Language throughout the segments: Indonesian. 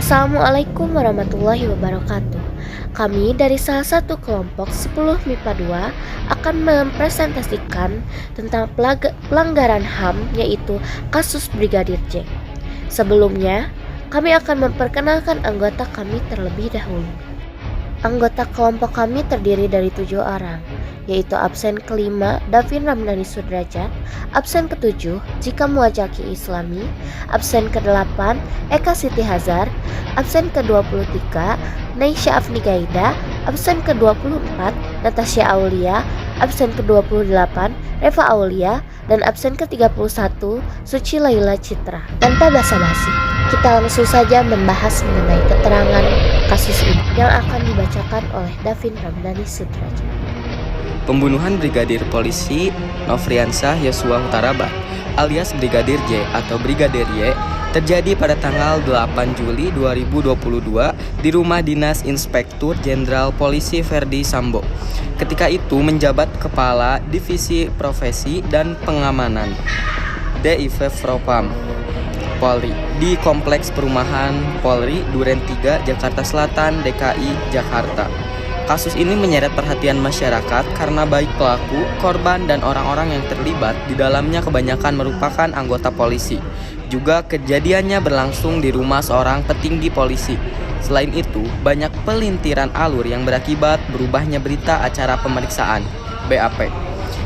Assalamualaikum warahmatullahi wabarakatuh. Kami dari salah satu kelompok 10 MIPA 2 akan mempresentasikan tentang pelanggaran HAM, yaitu kasus Brigadir J. Sebelumnya, kami akan memperkenalkan anggota kami terlebih dahulu. Anggota kelompok kami terdiri dari 7 orang, yaitu absen kelima Davin Ramdhani Sudrajat, absen ketujuh Jika Muwajaki Islami, absen ke-8 Eka Siti Hazar, absen ke-23 Naisha Afni Gaida, absen ke-24 Natasha Aulia, absen ke-28 Reva Aulia, dan absen ke-31 Suci Laila Citra. Tanpa basa-basi, kita langsung saja membahas mengenai keterangan kasus ini yang akan dibacakan oleh Davin Ramdhani Sudrajat. Pembunuhan Brigadir Polisi Nofriansah Yosua Huta Barat alias Brigadir J atau Brigadir Y terjadi pada tanggal 8 Juli 2022 di rumah dinas Inspektur Jenderal Polisi Verdi Sambo. Ketika itu menjabat Kepala Divisi Profesi dan Pengamanan DIV Propam Polri di Kompleks Perumahan Polri Duren 3 Jakarta Selatan DKI Jakarta. Kasus ini menyeret perhatian masyarakat karena baik pelaku, korban, dan orang-orang yang terlibat di dalamnya kebanyakan merupakan anggota polisi. Juga kejadiannya berlangsung di rumah seorang petinggi polisi. Selain itu, banyak pelintiran alur yang berakibat berubahnya berita acara pemeriksaan BAP,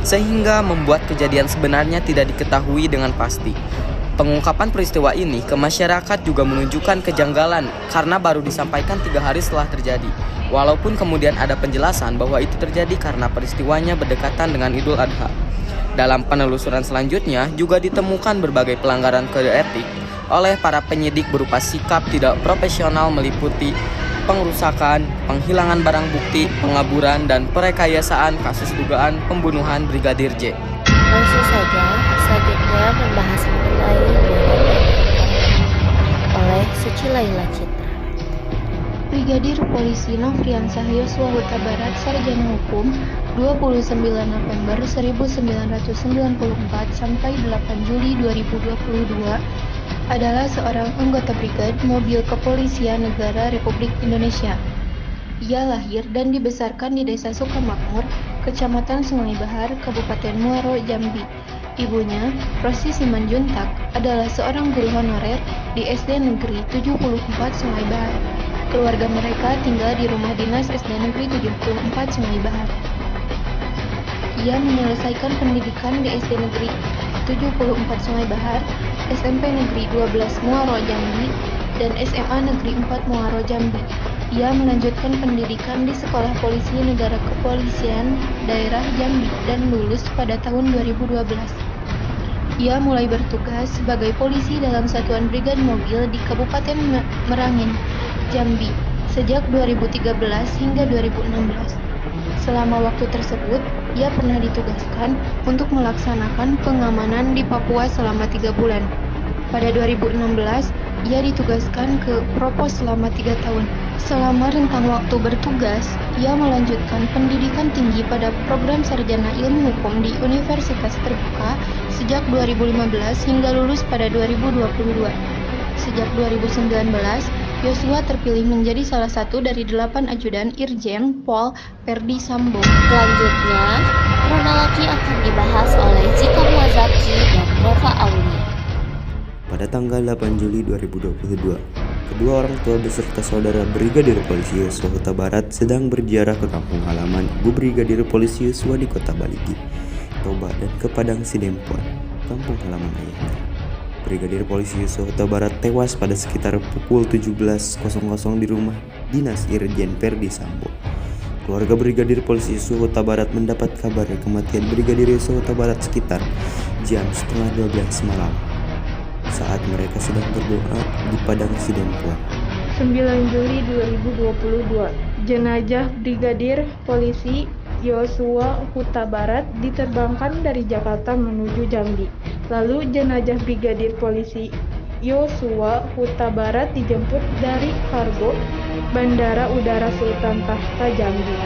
sehingga membuat kejadian sebenarnya tidak diketahui dengan pasti. Pengungkapan peristiwa ini ke masyarakat juga menunjukkan kejanggalan karena baru disampaikan 3 hari setelah terjadi. Walaupun kemudian ada penjelasan bahwa itu terjadi karena peristiwanya berdekatan dengan Idul Adha. Dalam penelusuran selanjutnya juga ditemukan berbagai pelanggaran kode etik oleh para penyidik berupa sikap tidak profesional meliputi pengerusakan, penghilangan barang bukti, pengaburan, dan perekayasaan kasus dugaan pembunuhan Brigadir J. Langsung saja, selanjutnya membahas mengenai oleh Suci Laila Citra. Brigadir Polisi Nofriansah Yosua Huta Barat, Sarjana Hukum, 29 November 1994 sampai 8 Juli 2022, adalah seorang anggota Brigade Mobil Kepolisian Negara Republik Indonesia. Ia lahir dan dibesarkan di Desa Sukamakmur, Kecamatan Sungai Bahar, Kabupaten Muaro, Jambi. Ibunya, Rosi Simanjuntak, adalah seorang guru honorer di SD Negeri 74 Sungai Bahar. Keluarga mereka tinggal di rumah dinas SD Negeri 74 Sungai Bahar. Ia menyelesaikan pendidikan di SD Negeri 74 Sungai Bahar, SMP Negeri 12 Muaro Jambi, dan SMA Negeri 4 Muaro Jambi. Ia melanjutkan pendidikan di Sekolah Polisi Negara Kepolisian Daerah Jambi dan lulus pada tahun 2012. Ia mulai bertugas sebagai polisi dalam Satuan Brigade Mobil di Kabupaten Merangin, Jambi, sejak 2013 hingga 2016. Selama waktu tersebut, ia pernah ditugaskan untuk melaksanakan pengamanan di Papua selama 3 bulan. Pada 2016, ia ditugaskan ke Propos selama 3 tahun. Selama rentang waktu bertugas, ia melanjutkan pendidikan tinggi pada program Sarjana Ilmu Hukum di Universitas Terbuka sejak 2015 hingga lulus pada 2022. Sejak 2019, Yosua terpilih menjadi salah satu dari 8 ajudan Irjen Pol Verdi Sambo. Selanjutnya, kronologi akan dibahas oleh Jika Muwajaki dan Reva Aulia. Pada tanggal 8 Juli 2022, kedua orang tua beserta saudara Brigadir Polisi Yosua Huta Barat sedang berziarah ke kampung halaman Ibu Brigadir Polisi Yosua di Kota Baligi, Toba, dan ke Padang Sidempuan, kampung halaman ayahnya. Brigadir Polisi Yosua Huta Barat tewas pada sekitar pukul 17.00 di rumah dinas Irjen Verdi Sambo. Keluarga Brigadir Polisi Yosua Huta Barat mendapat kabar kematian Brigadir Yosua Huta Barat sekitar jam setengah 12 malam saat mereka sedang berdoa di Padang Sidempuan. 9 Juli 2022, jenazah Brigadir Polisi Yosua Huta Barat diterbangkan dari Jakarta menuju Jambi. Lalu jenazah Brigadir Polisi Yosua Huta Barat dijemput dari kargo Bandara Udara Sultan Tahta Jambi.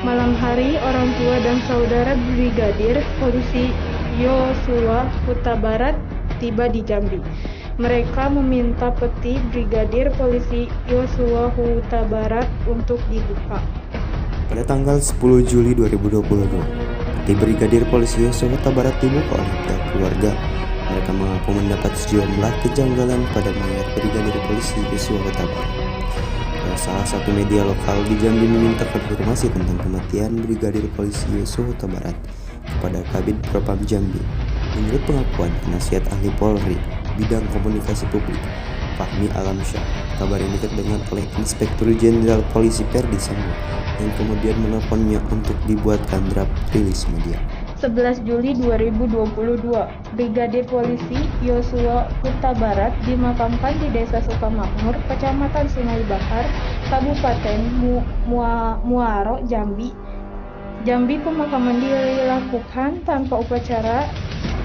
Malam hari, orang tua dan saudara Brigadir Polisi Yosua Huta Barat tiba di Jambi. Mereka meminta peti Brigadir Polisi Yosua Huta Barat untuk dibuka. Pada tanggal 10 Juli 2022, peti Brigadir Polisi Yosua Huta Barat dibuka oleh pihak keluarga. Mereka mengaku mendapat sejumlah kejanggalan pada mayat Brigadir Polisi Yosua Huta Barat. Salah satu media lokal di Jambi meminta konfirmasi tentang kematian Brigadir Polisi Yosua Huta Barat kepada Kabid Propam Jambi. Menurut pengakuan penasihat ahli Polri bidang komunikasi publik Fahmi Alamsyah, kabar ini terdengar oleh Inspektur Jenderal Polisi Perdi Sambo yang kemudian menelponnya untuk dibuatkan draft rilis media. 11 Juli 2022, Brigadir Polisi Yosua Huta Barat dimakamkan di Desa Sukamakmur, Kecamatan Sungai Bahar, Kabupaten Muaro, Jambi. Pemakaman dilakukan tanpa upacara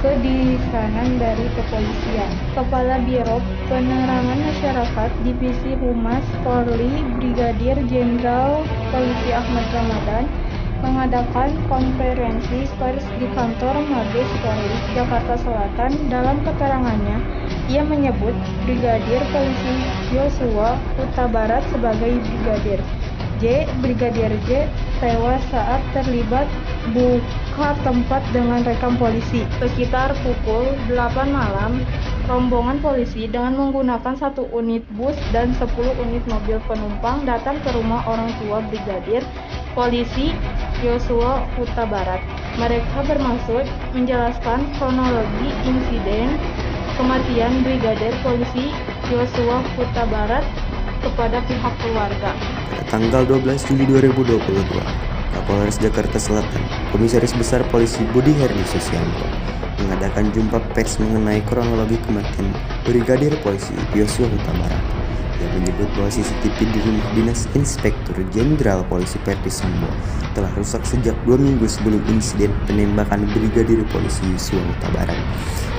kedisanan dari kepolisian. Kepala Biro Penerangan Masyarakat Divisi Humas Polri Brigadir Jenderal Polisi Ahmad Ramadan mengadakan konferensi pers di kantor Mabes Polri Jakarta Selatan. Dalam keterangannya, ia menyebut Brigadir Polisi Yosua Huta Barat sebagai Brigadir J tewas saat terlibat buka tempat dengan rekam polisi. Sekitar pukul 8 malam, rombongan polisi dengan menggunakan 1 unit bus dan 10 unit mobil penumpang datang ke rumah orang tua Brigadir Polisi Yosua Huta Barat. Mereka bermaksud menjelaskan kronologi insiden kematian Brigadir Polisi Yosua Huta Barat kepada pihak keluarga. Pada tanggal 12 Juli 2022, Kapolres Jakarta Selatan, Komisaris Besar Polisi Budi Herdi Susianto mengadakan jumpa pers mengenai kronologi kematian Brigadir Polisi Yosua Huta Barat. Ia menyebut bahwa CCTV di rumah dinas Inspektur Jenderal Polisi Perdi Sambo telah rusak sejak 2 minggu sebelum insiden penembakan Brigadir Polisi Yosua Huta Barat.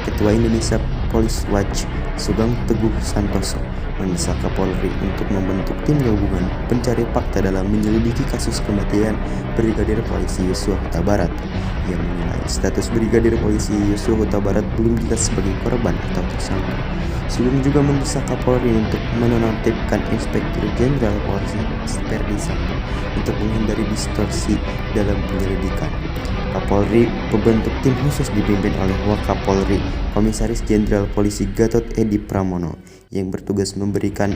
Ketua Indonesia Police Watch Sugeng Teguh Santoso mendesak Kapolri untuk membentuk tim gabungan pencari fakta dalam menyelidiki kasus kematian Brigadir Polisi Yosua Huta Barat. Ia menilai status Brigadir Polisi Yosua Huta Barat belum jelas sebagai korban atau tersangka. Sugeng juga mendesak Kapolri untuk menonaktifkan Inspektur Jenderal Polisi Perdi Sambo untuk menghindari distorsi dalam penyelidikan. Kapolri membentuk tim khusus dipimpin oleh Wakapolri Komisaris Jenderal Polisi Gatot Edi Pramono yang bertugas memberikan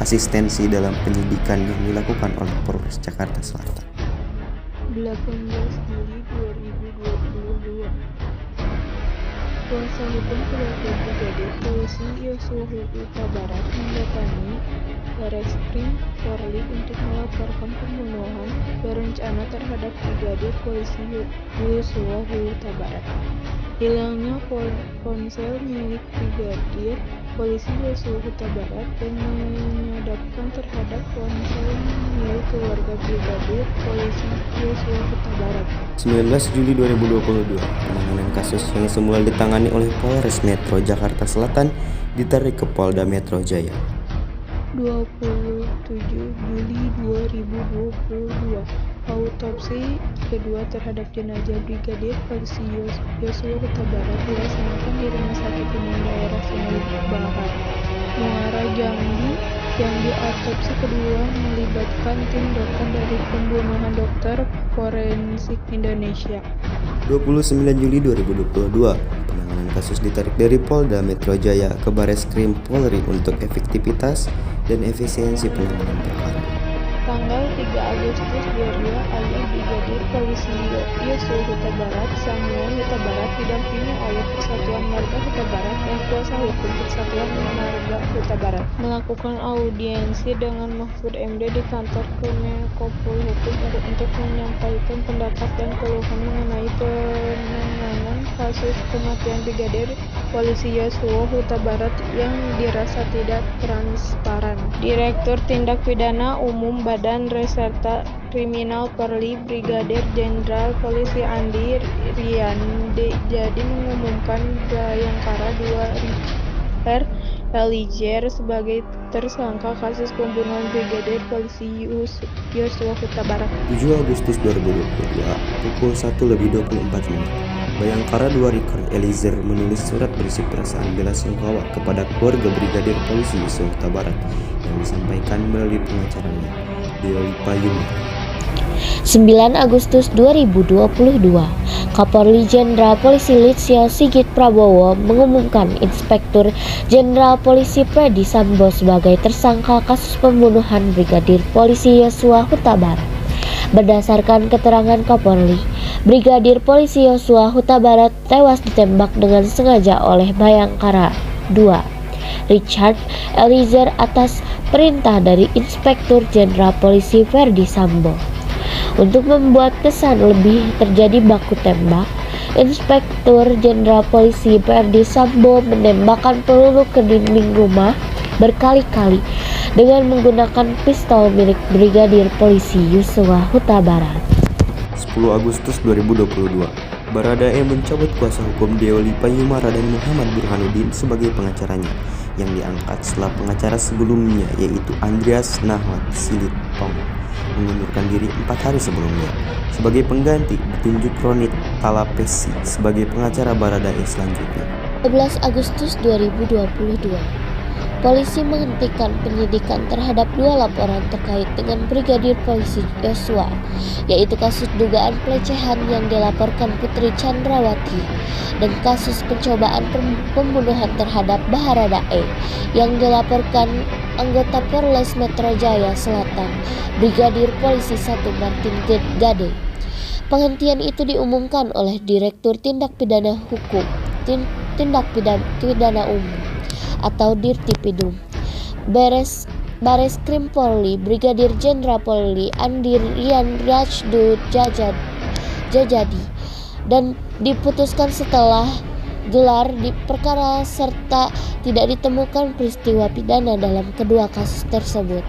asistensi dalam penyidikan yang dilakukan oleh Polres Jakarta Selatan. 18 Juli 2022, kuasa hukum keluarga Brigadir Polisi Yosua Huta Barat mendatangi Bareskrim Polri untuk melaporkan pembunuhan berencana terhadap Brigadir Polisi Yosua Huta Barat. Hilangnya ponsel milik Brigadir Polisi Yosua Huta Barat dan menyadapkan terhadap ponsel milik keluarga Brigadir Polisi Yosua Huta Barat. 19 Juli 2022, penanganan kasus yang semula ditangani oleh Polres Metro Jakarta Selatan ditarik ke Polda Metro Jaya. 27 Juli 2022, autopsi kedua terhadap jenazah Brigadir Polisi Yosua Huta Barat dilaksanakan di Rumah Sakit Umum Daerah Sungai Bahar, Muara, Jambi. Autopsi kedua melibatkan tim dokter dari Pembunuhan Dokter Forensik Indonesia. 29 Juli 2022, penanganan kasus ditarik dari Polda Metro Jaya ke Bareskrim Polri untuk efektivitas dan efisiensi penanganan perkara. Tanggal 3 Agustus 2022, ayah Brigadir Polisi Yosua Huta Barat, Samuel Huta Barat, didampingi oleh Persatuan Marga Huta Barat dan kuasa hukum Persatuan Marga Huta Barat, melakukan audiensi dengan Mahfud MD di kantor Kemenkopol Hukum untuk menyampaikan pendapat dan keluhan mengenai penanganan kasus kematian Brigadir Polisi Yosua Huta Barat yang dirasa tidak transparan. Direktur Tindak Pidana Umum Badan Reserse Kriminal Polri Brigadir Jenderal Polisi Andi Riyandi jadi mengumumkan Bayangkara 2 Christopher Eliezer sebagai tersangka kasus pembunuhan Brigadir Polisi Yosua Huta Barat. 7 Agustus 2022, pukul 1:24. Bayangkara 2 Richard Eliezer menulis surat berisi perasaan belasungkawa kepada keluarga Brigadir Polisi Yosua Huta Barat yang disampaikan melalui pengacaranya, Dewi Payung. 9 Agustus 2022, Kapolri Jenderal Polisi Listio Sigit Prabowo mengumumkan Inspektur Jenderal Polisi Verdi Sambo sebagai tersangka kasus pembunuhan Brigadir Polisi Yosua Huta Barat. Berdasarkan keterangan Kapolri, Brigadir Polisi Yosua Huta Barat tewas ditembak dengan sengaja oleh Bayangkara 2 Richard Eliezer atas perintah dari Inspektur Jenderal Polisi Verdi Sambo. Untuk membuat kesan lebih terjadi baku tembak, Inspektur Jenderal Polisi Verdi Sambo menembakkan peluru ke dinding rumah berkali-kali dengan menggunakan pistol milik Brigadir Polisi Yosua Huta Barat. 10 Agustus 2022, Baradae mencabut kuasa hukum Deoli Payumara dan Muhammad Burhanuddin sebagai pengacaranya yang diangkat setelah pengacara sebelumnya yaitu Andreas Nahwat Silitpong mengundurkan diri 4 hari sebelumnya. Sebagai pengganti ditunjuk Ronit Talapesi sebagai pengacara Baradae selanjutnya. 11 Agustus 2022, polisi menghentikan penyidikan terhadap 2 laporan terkait dengan Brigadir Polisi Yosua, yaitu kasus dugaan pelecehan yang dilaporkan Putri Chandrawati dan kasus pencobaan pembunuhan terhadap Baradae yang dilaporkan anggota Polres Metro Jaya Selatan, Brigadir Polisi 1 Martin Gade. Penghentian itu diumumkan oleh Direktur Tindak Pidana Hukum, Tindak Pidana Umum atau Dirtipidum, Bareskrim Polri, Brigadir Jenderal Polri Andi Rian Rajdu Jajadi, dan diputuskan setelah gelar di perkara serta tidak ditemukan peristiwa pidana dalam kedua kasus tersebut.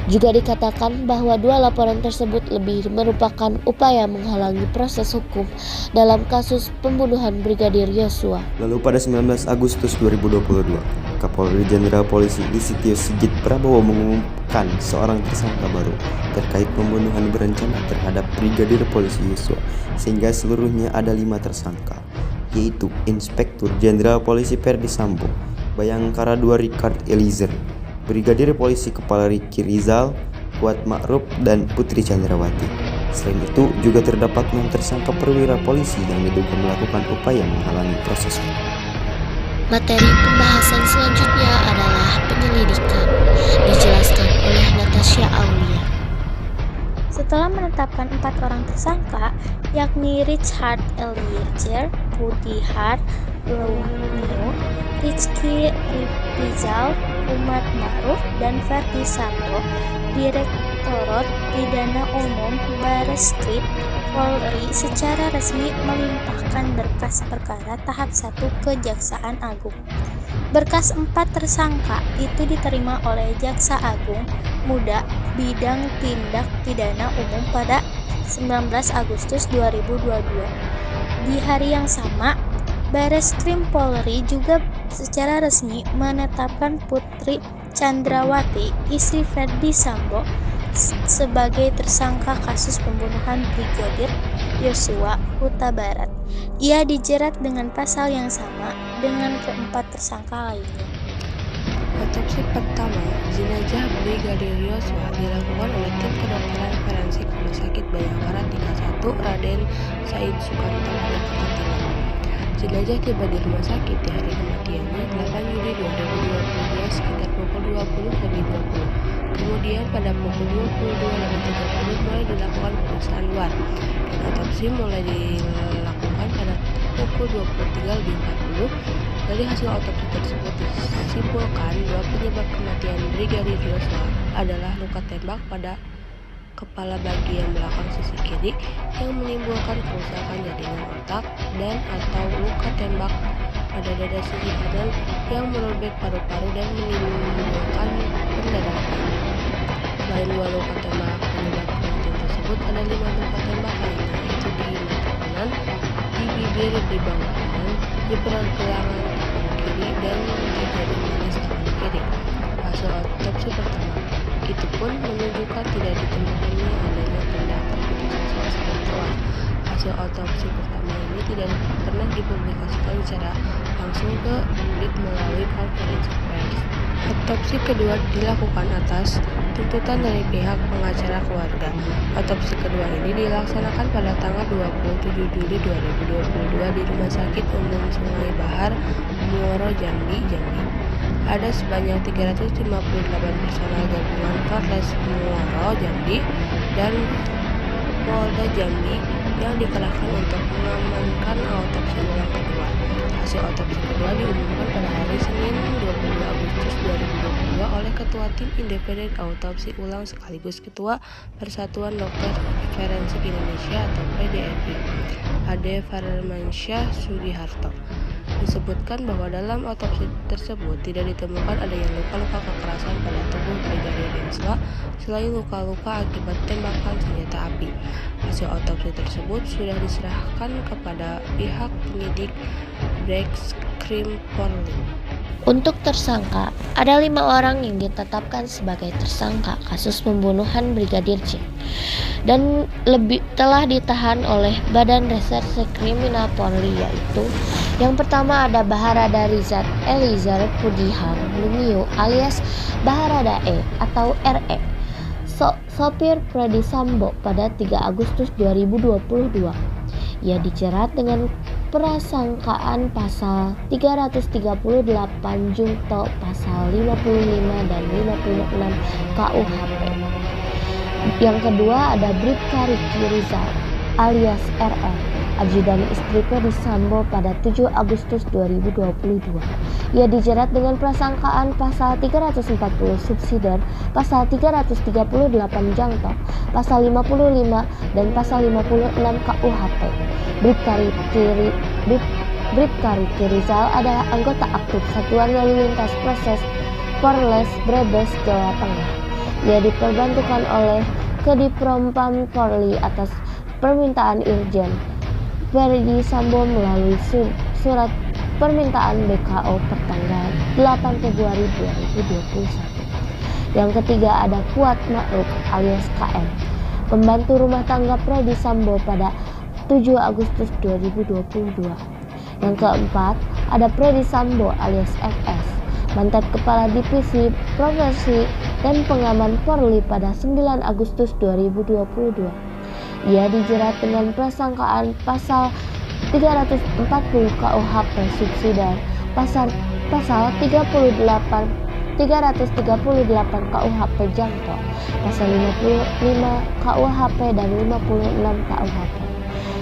Juga dikatakan bahwa 2 laporan tersebut lebih merupakan upaya menghalangi proses hukum dalam kasus pembunuhan Brigadir Yosua. Lalu pada 19 Agustus 2022, Kapolri Jenderal Polisi Listio Sigit Prabowo mengumumkan seorang tersangka baru terkait pembunuhan berencana terhadap Brigadir Polisi Yosua, sehingga seluruhnya ada 5 tersangka, yaitu Inspektur Jenderal Polisi Verdi Sambo, Bayangkara 2 Richard Eliezer, Brigadir Polisi Kepala Riki Rizal, Kuat Ma'ruf, dan Putri Chandrawati. Selain itu, juga terdapat 6 tersangka perwira polisi yang diduga melakukan upaya menghalangi proses hukum. Materi pembahasan selanjutnya adalah penyelidikan, dijelaskan oleh Natasha Aulia. Setelah menetapkan 4 orang tersangka, yakni Richard Eliezer, Putihar Lumiu, Rizky Rizal, Kuat Ma'ruf, dan Verdi Sambo, Direktorat Pidana Umum Bareskrim Polri secara resmi melimpahkan berkas perkara tahap 1 ke Kejaksaan Agung. Berkas 4 tersangka itu diterima oleh Jaksa Agung Muda Bidang Tindak Pidana Umum pada 19 Agustus 2022. Di hari yang sama, Bareskrim Polri juga secara resmi menetapkan Putri Chandrawati, istri Verdi Sambo, sebagai tersangka kasus pembunuhan Brigadir Yosua Huta Barat. Ia dijerat dengan pasal yang sama dengan keempat tersangka lainnya. Otopsi pertama jenazah Brigadir Yosua dilakukan oleh tim kedokteran forensik Rumah Sakit Bayangkara 31 Raden Said Sukamta pada Pekan Timur. Jenazah tiba di rumah sakit di hari kematiannya 8 Juli 2022 sekitar pukul 20.20. Kemudian pada pukul 22.30 mulai dilakukan pemeriksaan luar dan otopsi mulai dilakukan pada pukul 23.40. Dari hasil otopsi tersebut disimpulkan bahwa penyebab kematian Brigadir Yosua adalah luka tembak pada kepala bagian belakang sisi kiri yang menimbulkan kerusakan jaringan otak dan atau luka tembak pada dada sisi kanan yang merobek paru-paru dan menimbulkan pendarahan. Selain 2 luka tembak penyebab kematian tersebut, ada 5 luka tembak lainnya, yaitu di mata kanan, di bibir di bawah kanan, di pergelangan tangan kiri dan di jari manis tangan kiri. Hasil otopsi pertama itu pun menunjukkan tidak ditemukannya adanya benda aktivitas seksual sebelum tewas. Hasil otopsi pertama ini tidak pernah dipublikasikan secara langsung ke publik melalui konferensi pers. Otopsi kedua dilakukan atas tuntutan dari pihak pengacara keluarga. Otopsi kedua ini dilaksanakan pada tanggal 27 Juli 2022 di Rumah Sakit Umum Sungai Bahar, Muaro Jambi, Jambi. Ada sebanyak 358 personel gabungan Polres Muaro Jambi dan Polda Jambi yang dikerahkan untuk mengamankan otopsi ulang kedua. Hasil otopsi kedua diumumkan pada hari Senin 22 Agustus 2022 oleh Ketua Tim Independen Autopsi Ulang sekaligus Ketua Persatuan Dokter Forensik Indonesia atau PDFI, Ade Farmansyah Sugiharto. Disebutkan bahwa dalam otopsi tersebut tidak ditemukan adanya luka-luka kekerasan pada tubuh Brigadir Yosua selain luka-luka akibat tembakan senjata api. Hasil otopsi tersebut sudah diserahkan kepada pihak penyidik Barreskrim Polri. Untuk tersangka, ada 5 orang yang ditetapkan sebagai tersangka kasus pembunuhan Brigadir J dan telah ditahan oleh Badan Reserse Kriminal Polri, yaitu yang pertama ada Baharada Richard Eliezer Pudihang Lumiu alias Baharada E atau RE, sopir Freddy Sambo pada 3 Agustus 2022. Ia dijerat dengan prasangkaan pasal 338 Junto pasal 55 dan 56 KUHP. Yang kedua ada Bribka Riki Rizal alias RR, ajudan istri Freddy Sambo pada 7 Agustus 2022. Ia dijerat dengan prasangkaan pasal 340 subsidiar, pasal 338 jangto, pasal 55 dan pasal 56 KUHP. Bribka Riki Rizal adalah anggota aktif Satuan Lalu Lintas Polres Brebes, Jawa Tengah. Ia diperbantukan oleh Kedipropam Polri atas permintaan Irjen Freddy Sambo melalui surat permintaan BKO pertanggal 8 Februari 2021. Yang ketiga ada Kuat Ma'ruf alias KM, pembantu rumah tangga Freddy Sambo pada 7 Agustus 2022. Yang keempat ada Freddy Sambo alias FS, mantan Kepala Divisi Profesi dan Pengaman Polri pada 9 Agustus 2022. Ia dijerat dengan prasangkaan pasal 340 KUHP subsidiar, pasal 338 KUHP jangto, pasal 55 KUHP dan 56 KUHP.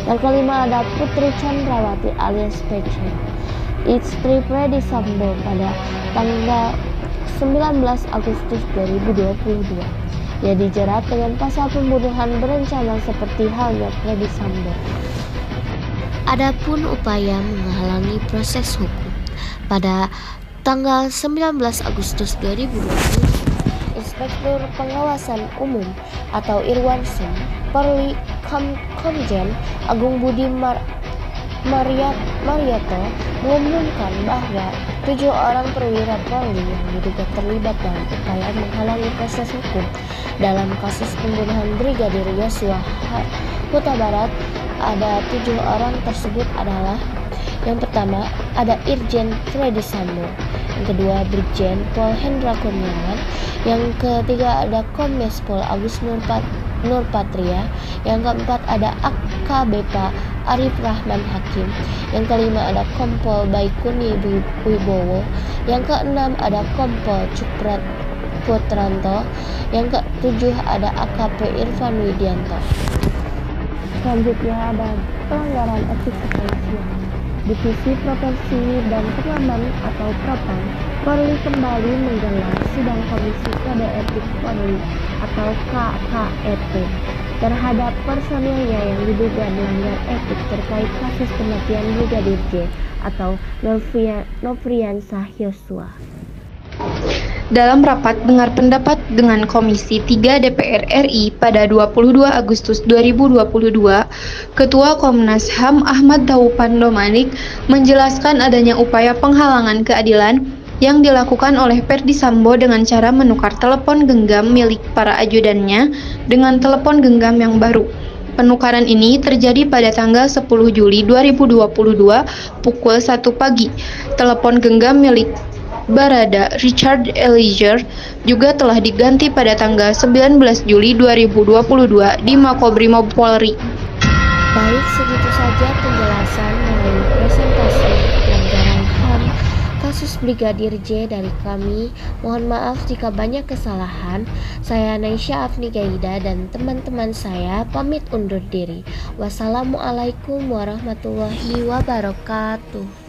Yang kelima ada Putri Chandrawati alias PC, istri Freddy Sambo pada tanggal 19 Agustus 2022. Ia dijerat dengan pasal pembunuhan berencana seperti halnya Freddy Sambo. Adapun upaya menghalangi proses hukum, pada tanggal 19 Agustus 2020, Inspektur Pengawasan Umum atau Irwansum Polri Komjen Agung Budi Marioto mengumumkan bahwa 7 orang perwira Polri yang diduga terlibat dalam upaya menghalangi proses hukum dalam kasus pembunuhan Brigadir Yosua Huta Barat. Ada 7 orang tersebut adalah: yang pertama ada Irjen Freddy Sambo, yang kedua Brigjen Pol Hendra Kurniawan, yang ketiga ada Kombes Pol Agus Nurpatria, yang keempat ada AKBP Arif Rahman Hakim, yang kelima ada Kompol Baikuni Wibowo, yang keenam ada Kompol Cukprat Putranto, yang ketujuh ada AKP Irfan Widianto. Selanjutnya ada pelanggaran etik kepolisian. Divisi Profesi dan Pengaman atau Propam Polri kembali menggelar sidang Komisi Kode Etik Polri atau KKEP terhadap personilnya yang diduga melanggar etik terkait kasus kematian Brigadir J atau Nofriansah Yosua. Dalam rapat dengar pendapat dengan Komisi 3 DPR RI pada 22 Agustus 2022, Ketua Komnas HAM Ahmad Taupan Domanik menjelaskan adanya upaya penghalangan keadilan yang dilakukan oleh Ferdi Sambo dengan cara menukar telepon genggam milik para ajudannya dengan telepon genggam yang baru. Penukaran ini terjadi pada tanggal 10 Juli 2022 pukul 1 pagi. Telepon genggam milik Barada Richard Eliezer juga telah diganti pada tanggal 19 Juli 2022 di Makobrimob Polri. Baik, segitu saja penjelasan melalui presentasi pelanggaran HAM kasus Brigadir J dari kami. Mohon maaf jika banyak kesalahan. Saya Naisha Afni Gaida dan teman-teman saya pamit undur diri. Wassalamualaikum warahmatullahi wabarakatuh.